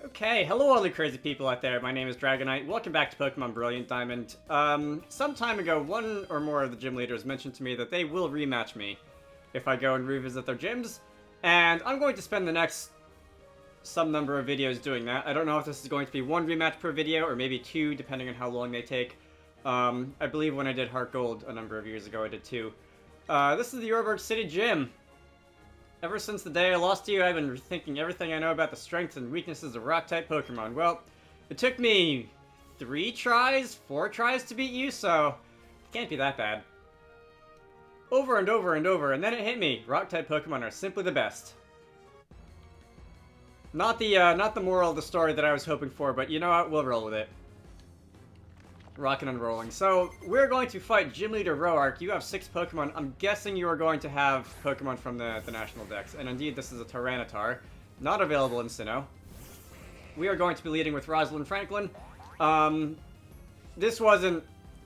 Okay, hello all the crazy people out there. My name is Dragonite. Welcome back to Pokemon Brilliant Diamond. Some time ago, one or more of the gym leaders mentioned to me that they will rematch me if I go and revisit their gyms, and I'm going to spend the next some number of videos doing that. I don't know if this is going to be one rematch per video, or maybe two, depending on how long they take. I believe when I did Heart Gold a number of years ago, I did two. This is the Roark City Gym. Ever since the day I lost to you, I've been rethinking everything I know about the strengths and weaknesses of Rock-type Pokemon. Well, it took me 4 tries to beat you, so it can't be that bad. Over and over and over, and then it hit me. Rock-type Pokemon are simply the best. Not the moral of the story that I was hoping for, but you know what? We'll roll with it. Rockin' and rolling. So, we're going to fight Gym Leader Roark. You have 6 Pokemon. I'm guessing you are going to have Pokemon from the National Dex. And indeed, this is a Tyranitar. Not available in Sinnoh. We are going to be leading with Rosalind Franklin. This wasn't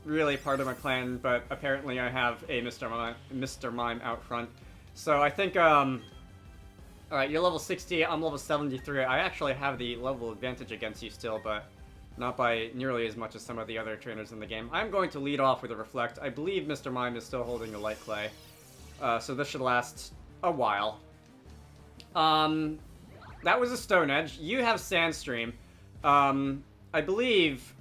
really part of my plan, but apparently I have a Mr. Mime out front. So I think, alright, you're level 60, I'm level 73. I actually have the level advantage against you still, but not by nearly as much as some of the other trainers in the game. I'm going to lead off with a Reflect. I believe Mr. Mime is still holding a Light Clay. So this should last a while. That was a Stone Edge. You have Sandstream. I believe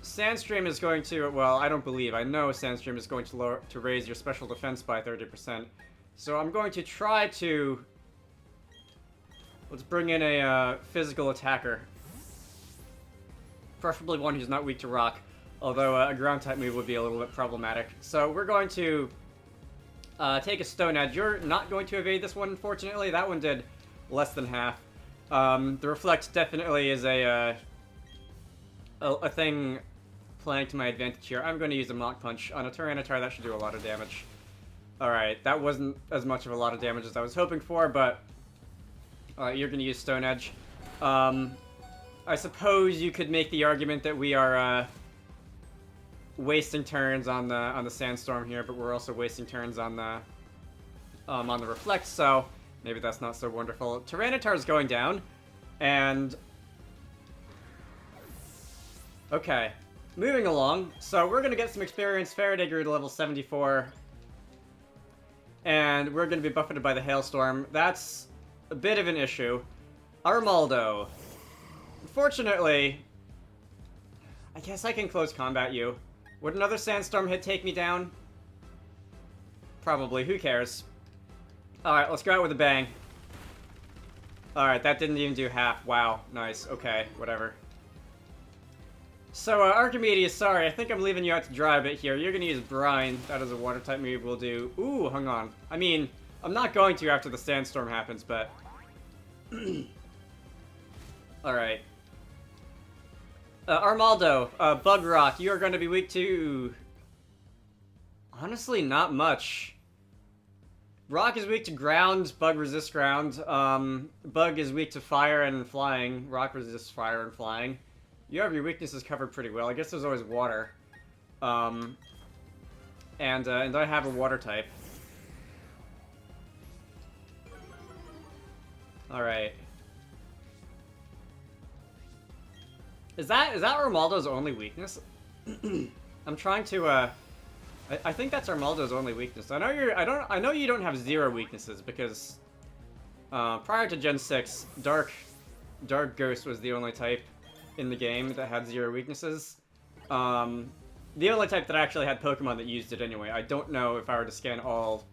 Sandstream is going to, well, I don't believe, I know Sandstream is going to raise your special defense by 30%. So I'm going to try to, let's bring in a physical attacker. Preferably one who's not weak to rock, although a ground-type move would be a little bit problematic. So we're going to take a Stone Edge. You're not going to evade this one, unfortunately. That one did less than half. The Reflect definitely is a thing playing to my advantage here. I'm going to use a Mach Punch. On a Tyranitar, that should do a lot of damage. Alright, that wasn't as much of a lot of damage as I was hoping for, but you're going to use Stone Edge. I suppose you could make the argument that we are wasting turns on the Sandstorm here, but we're also wasting turns on the Reflect, so maybe that's not so wonderful. Tyranitar's going down, and okay, moving along. So we're gonna get some experience. Faraday grew to level 74, and we're gonna be buffeted by the Hailstorm. That's a bit of an issue. Armaldo. Unfortunately, I guess I can close combat you. Would another Sandstorm hit take me down? Probably, who cares? Alright, let's go out with a bang. Alright, that didn't even do half. Wow, nice, okay, whatever. So, Archimedes, sorry, I think I'm leaving you out to dry a bit here. You're gonna use Brine, that is a water-type move we'll do. Ooh, hang on. I mean, I'm not going to after the Sandstorm happens, but alright. Armaldo, Bug Rock, you are going to be weak to, honestly, not much. Rock is weak to ground, Bug resists ground. Bug is weak to fire and flying. Rock resists fire and flying. You have your weaknesses covered pretty well. I guess there's always water. And I have a water type. Alright. Is that Armaldo's only weakness? I'm trying to I think that's Armaldo's only weakness. I know you don't have 0 weaknesses because prior to Gen 6, Dark Ghost was the only type in the game that had 0 weaknesses. The only type that actually had Pokemon that used it anyway. I don't know if I were to scan all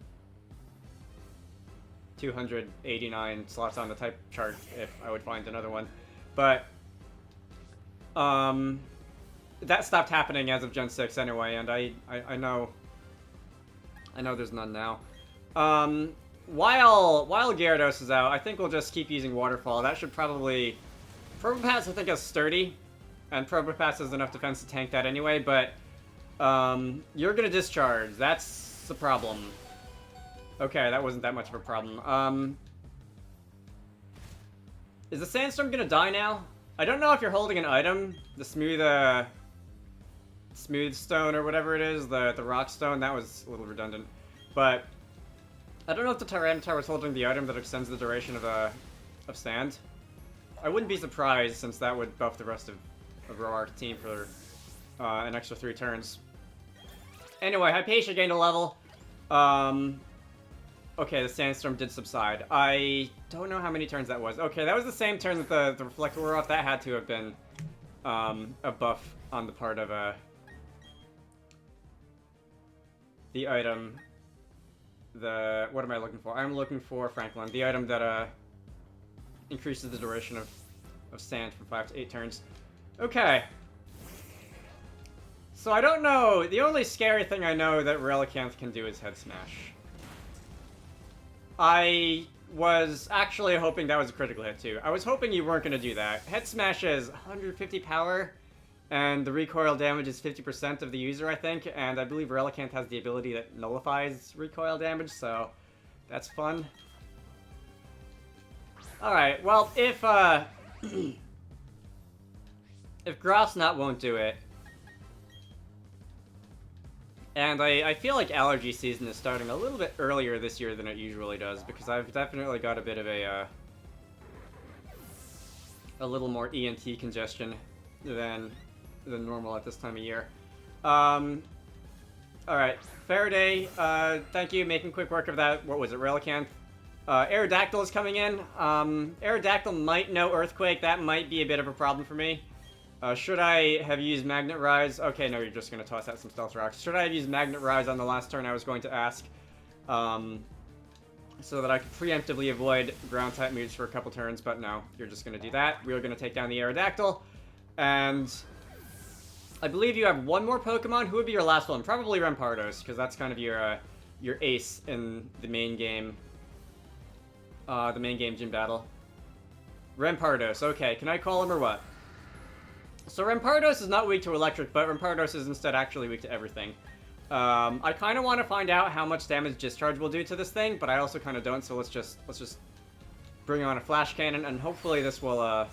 289 slots on the type chart if I would find another one. But that stopped happening as of Gen 6 anyway, and I know there's none now. While Gyarados is out, I think we'll just keep using Waterfall. That should probably... Probopass, I think, is sturdy, and Probopass has enough defense to tank that anyway, but you're gonna discharge. That's the problem. Okay, that wasn't that much of a problem. Is the Sandstorm gonna die now? I don't know if you're holding an item, the smooth stone or whatever it is, the rock stone. That was a little redundant, but I don't know if the Tyranitar was holding the item that extends the duration of sand. I wouldn't be surprised, since that would buff the rest of Roark's team for an extra 3 turns. Anyway, Hypatia gained a level. Okay, the Sandstorm did subside. I don't know how many turns that was. Okay, that was the same turn that the Reflector wore off. That had to have been a buff on the part of the item. What am I looking for? I'm looking for Franklin, the item that increases the duration of sand from 5 to 8 turns. Okay. So I don't know. The only scary thing I know that Relicanth can do is Head Smash. I was actually hoping that was a critical hit too. I was hoping you weren't going to do that. Head Smash is 150 power, and the recoil damage is 50% of the user, I think, and I believe Relicanth has the ability that nullifies recoil damage, so that's fun. Alright, well, if Grass Knot won't do it, and I feel like allergy season is starting a little bit earlier this year than it usually does, because I've definitely got a bit of a little more ENT congestion than normal at this time of year. Alright, Faraday, thank you, making quick work of that. What was it, Relicanth? Aerodactyl is coming in. Aerodactyl might know Earthquake, that might be a bit of a problem for me. Should I have used Magnet Rise? Okay, no, you're just going to toss out some Stealth Rocks. Should I have used Magnet Rise on the last turn? I was going to ask. So that I could preemptively avoid ground-type moves for a couple turns, but no, you're just going to do that. We're going to take down the Aerodactyl. And I believe you have one more Pokemon. Who would be your last one? Probably Rampardos, because that's kind of your ace in the main game. The main game gym battle. Rampardos, okay. Can I call him or what? So Rampardos is not weak to electric, but Rampardos is instead actually weak to everything. I kind of want to find out how much damage Discharge will do to this thing, but I also kind of don't, so let's just bring on a Flash Cannon, and hopefully this will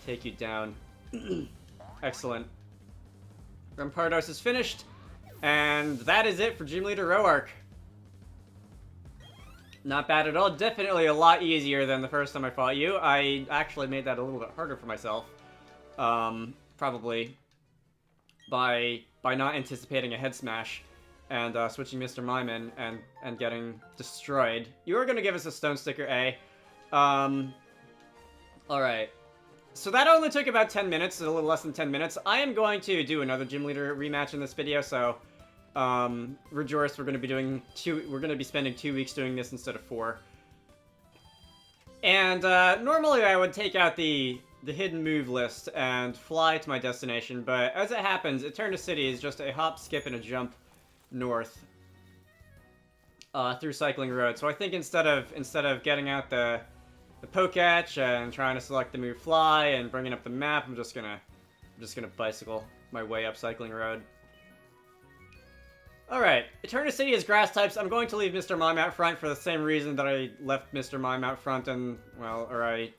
take you down. Excellent. Rampardos is finished, and that is it for Gym Leader Roark. Not bad at all. Definitely a lot easier than the first time I fought you. I actually made that a little bit harder for myself. Probably by not anticipating a Head Smash and switching Mr. Mime in and getting destroyed. You were going to give us a Stone Sticker A. Alright. So that only took about 10 minutes, a little less than 10 minutes. I am going to do another Gym Leader rematch in this video, so rejoice, we're going to be doing we're going to be spending 2 weeks doing this instead of 4. And normally I would take out the hidden move list and fly to my destination, but as it happens, Eterna City is just a hop, skip, and a jump north through Cycling Road. So I think instead of getting out the Poketch and trying to select the move Fly and bringing up the map, I'm just gonna bicycle my way up Cycling Road. Alright, Eterna City is grass types. I'm going to leave Mr. Mime out front for the same reason that I left Mr. Mime out front and, well, or I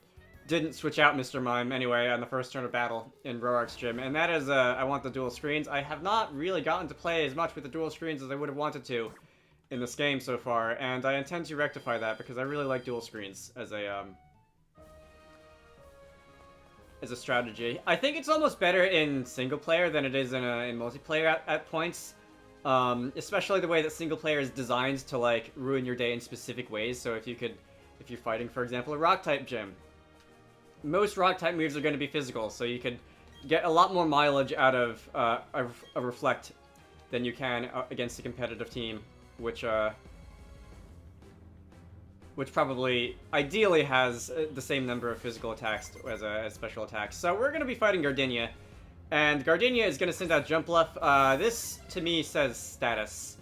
didn't switch out Mr. Mime anyway on the first turn of battle in Roark's gym, and that is, I want the dual screens. I have not really gotten to play as much with the dual screens as I would have wanted to in this game so far, and I intend to rectify that because I really like dual screens as a strategy. I think it's almost better in single player than it is in multiplayer at points. Especially the way that single player is designed to, like, ruin your day in specific ways. So if you're fighting, for example, a rock-type gym, most rock-type moves are going to be physical, so you could get a lot more mileage out of a Reflect than you can against a competitive team, which probably ideally has the same number of physical attacks as special attacks. So we're going to be fighting Gardenia. And Gardenia is going to send out Jump Bluff. This, to me, says status.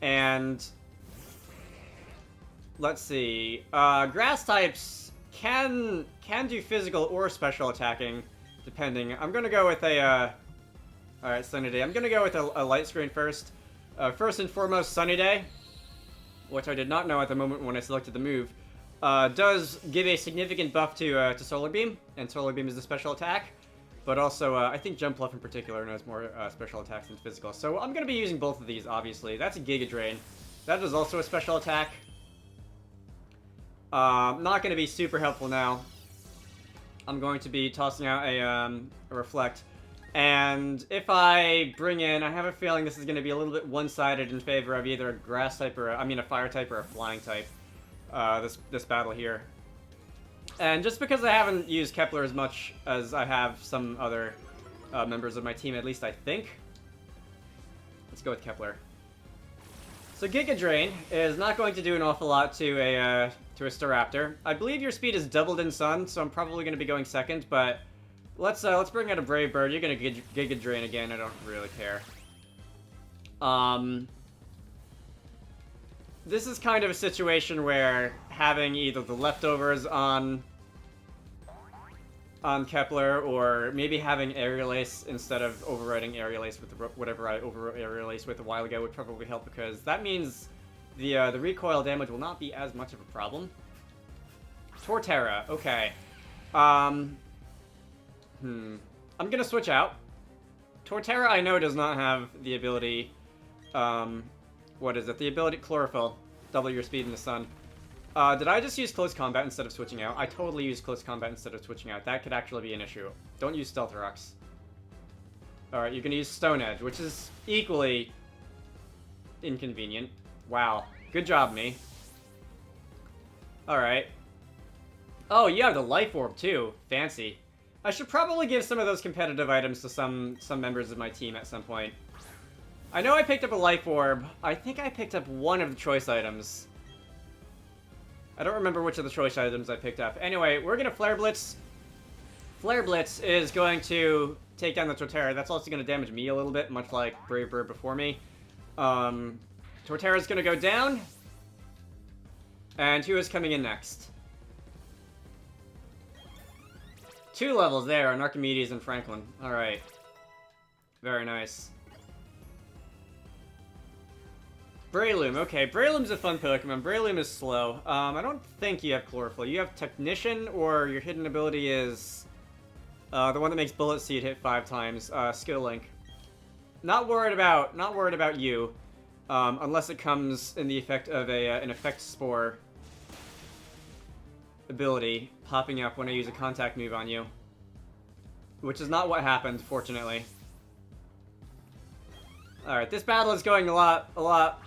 And let's see. Grass types can do physical or special attacking, depending. I'm going to go with a... Alright, Sunny Day. I'm going to go with a light screen first. First and foremost, Sunny Day, which I did not know at the moment when I selected the move, does give a significant buff to Solar Beam, and Solar Beam is the special attack. But also, I think Jump Bluff in particular knows more special attacks than physical. So I'm going to be using both of these, obviously. That's a Giga Drain. That is also a special attack. Not going to be super helpful now. I'm going to be tossing out a Reflect. And if I bring in, I have a feeling this is going to be a little bit one-sided in favor of either a grass type or, a fire type or a flying type. This battle here. And just because I haven't used Kepler as much as I have some other members of my team, at least I think. Let's go with Kepler. So Giga Drain is not going to do an awful lot to a Staraptor. I believe your speed is doubled in Sun, so I'm probably going to be going second, but let's bring out a Brave Bird. You're going to Giga Drain again. I don't really care. This is kind of a situation where having either the leftovers on Kepler, or maybe having Aerial Ace instead of overriding Aerial Ace with whatever I overwrote Aerial Ace with a while ago would probably help, because that means the recoil damage will not be as much of a problem. Torterra, okay. I'm gonna switch out. Torterra, I know, does not have the ability, what is it? The ability Chlorophyll. Double your speed in the sun. Did I just use Close Combat instead of switching out? I totally used Close Combat instead of switching out. That could actually be an issue. Don't use Stealth Rocks. Alright, you're gonna use Stone Edge, which is equally inconvenient. Wow. Good job, me. Alright. Oh, you have the Life Orb, too. Fancy. I should probably give some of those competitive items to some members of my team at some point. I know I picked up a Life Orb. I think I picked up one of the choice items. I don't remember which of the choice items I picked up. Anyway, we're gonna Flare Blitz. Flare Blitz is going to take down the Torterra. That's also gonna damage me a little bit, much like Brave Bird before me. Torterra's gonna go down. And who is coming in next? 2 levels there on Archimedes and Franklin. Alright. Very nice. Breloom, okay. Breloom's a fun Pokemon. Breloom is slow. I don't think you have Chlorophyll. You have Technician, or your hidden ability is the one that makes Bullet Seed hit 5 times. Skill Link. Not worried about you, unless it comes in the effect of an Effect Spore ability popping up when I use a contact move on you, which is not what happened, fortunately. All right, this battle is going a lot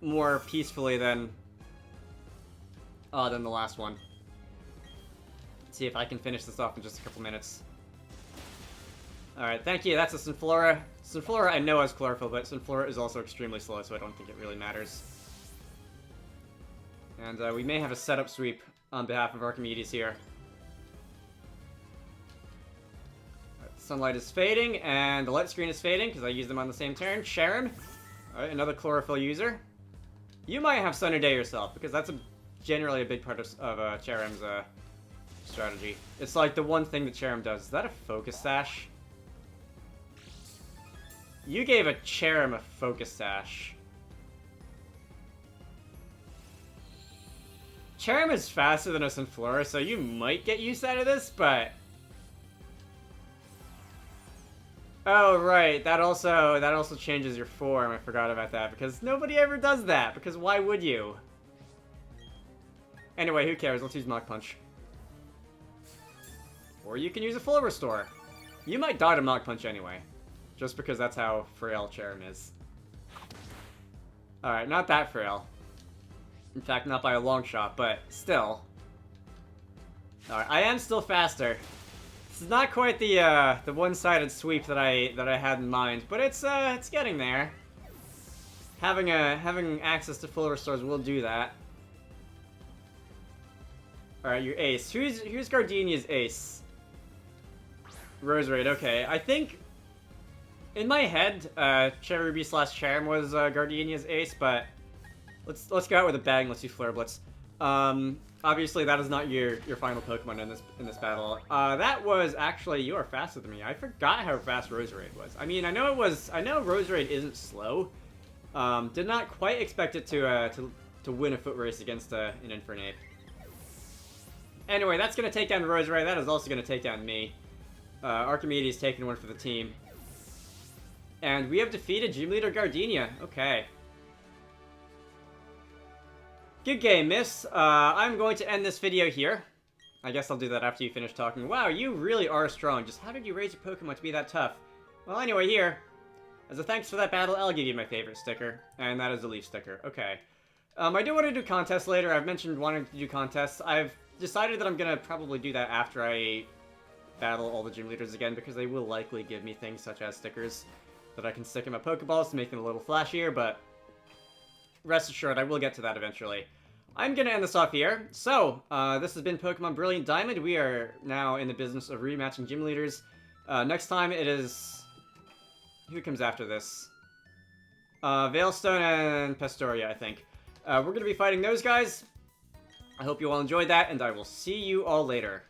more peacefully than the last one. Let's see if I can finish this off in just a couple minutes. Alright, thank you. That's a Sunflora. Sunflora I know has Chlorophyll, but Sunflora is also extremely slow, so I don't think it really matters. And we may have a setup sweep on behalf of Archimedes here. Sunlight is fading, and the light screen is fading, because I use them on the same turn. Sharon, alright, another Chlorophyll user. You might have Sun or Day yourself, because that's generally a big part of Cherem's strategy. It's like the one thing that Cherem does. Is that a Focus Sash? You gave a Cherem a Focus Sash. Cherem is faster than a Sunflora, so you might get use out of this, but... Oh, right. That also changes your form. I forgot about that, because nobody ever does that, because why would you? Anyway, who cares? Let's use Mach Punch. Or you can use a full restore. You might die to Mach Punch anyway, just because that's how frail Cherem is. Alright, not that frail. In fact, not by a long shot, but still. Alright, I am still faster. This is not quite the one-sided sweep that I had in mind, but it's getting there. Having access to full restores will do that. Alright, your ace. Who's Gardenia's ace? Roserade, okay. I think in my head, Cherubi / Cherem was Gardenia's ace, but let's go out with a bang. Let's use Flare Blitz. Obviously, that is not your final Pokemon in this battle. That was actually, you are faster than me. I forgot how fast Roserade was. I mean, I know Roserade isn't slow. Did not quite expect it to win a foot race against an Infernape. Anyway, that's gonna take down Roserade. That is also gonna take down me. Archimedes taking one for the team. And we have defeated Gym Leader Gardenia. Okay. Good game, miss. I'm going to end this video here. I guess I'll do that after you finish talking. Wow, you really are strong. Just how did you raise your Pokemon to be that tough? Well, anyway, here. As a thanks for that battle, I'll give you my favorite sticker. And that is the leaf sticker. Okay. I do want to do contests later. I've mentioned wanting to do contests. I've decided that I'm going to probably do that after I battle all the gym leaders again, because they will likely give me things such as stickers that I can stick in my Pokeballs to make them a little flashier, but rest assured, I will get to that eventually. I'm going to end this off here. So, this has been Pokemon Brilliant Diamond. We are now in the business of rematching gym leaders. Next time it is... Who comes after this? Veilstone and Pastoria, I think. We're going to be fighting those guys. I hope you all enjoyed that, and I will see you all later.